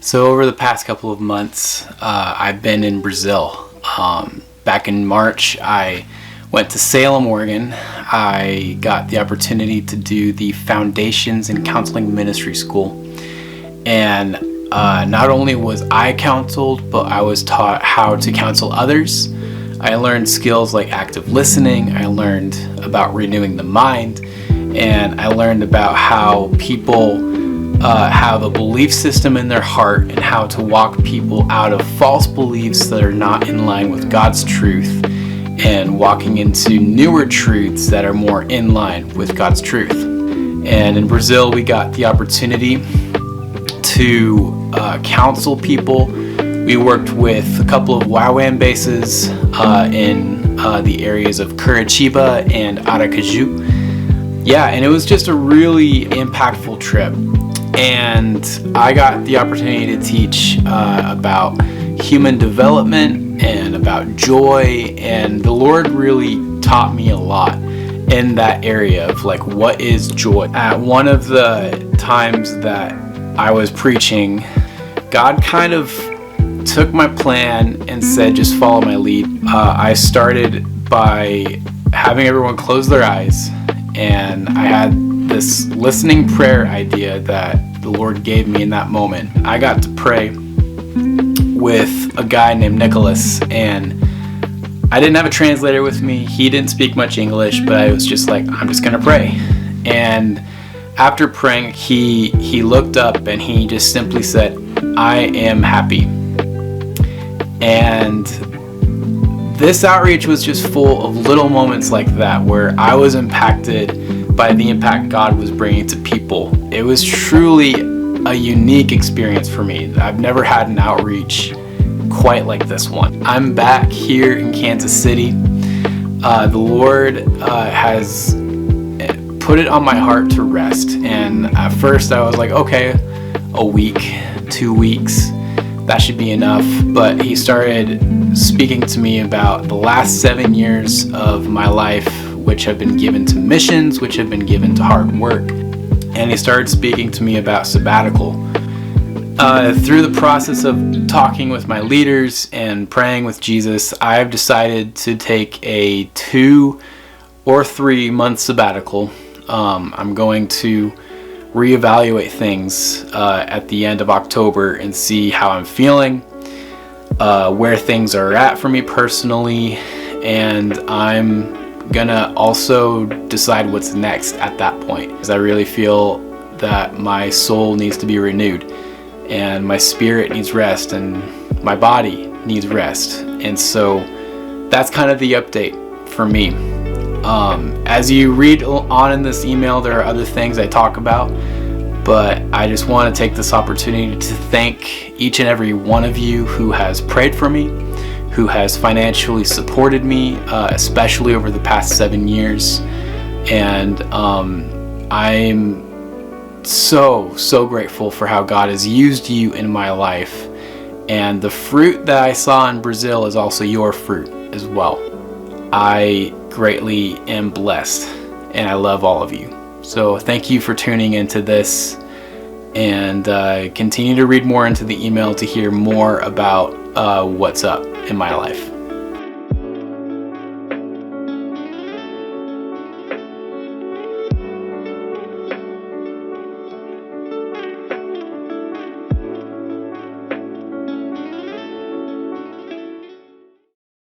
So over the past couple of months, I've been in Brazil. Back in March, I went to Salem, Oregon. I got the opportunity to do the Foundations in Counseling Ministry School. And not only was I counseled, but I was taught how to counsel others. I learned skills like active listening. I learned about renewing the mind. And I learned about how people have a belief system in their heart and how to walk people out of false beliefs that are not in line with God's truth and walking into newer truths that are more in line with God's truth. And in Brazil, we got the opportunity to counsel people. We worked with a couple of YWAM bases in the areas of Curitiba and Aracaju. Yeah, and it was just a really impactful trip. And I got the opportunity to teach about human development and about joy, and the Lord really taught me a lot in that area of like, what is joy? At one of the times that I was preaching, God kind of took my plan and said, just follow my lead. I started by having everyone close their eyes, and I had this listening prayer idea that the Lord gave me in that moment. I got to pray with a guy named Nicholas, and I didn't have a translator with me. He didn't speak much English, but I was just like, I'm just gonna pray. And after praying, he looked up and he just simply said, I am happy. And this outreach was just full of little moments like that where I was impacted by the impact God was bringing to people. It was truly a unique experience for me. I've never had an outreach quite like this one. I'm back here in Kansas City. The Lord has put it on my heart to rest. And at first I was like, okay, a week, 2 weeks, that should be enough. But He started speaking to me about the last 7 years of my life, which have been given to missions, which have been given to hard work. And He started speaking to me about sabbatical. Through the process of talking with my leaders and praying with Jesus, I've decided to take a 2 or 3 month sabbatical. I'm going to reevaluate things at the end of October and see how I'm feeling, where things are at for me personally, and I'm gonna also decide what's next at that point, because I really feel that my soul needs to be renewed and my spirit needs rest and my body needs rest. And so that's kind of the update for me. As you read on in this email, there are other things I talk about, but I just want to take this opportunity to thank each and every one of you who has prayed for me, who has financially supported me, especially over the past 7 years. And I'm so grateful for how God has used you in my life. And the fruit that I saw in Brazil is also your fruit as well. I greatly am blessed, and I love all of you. So thank you for tuning into this, and continue to read more into the email to hear more about what's up in my life.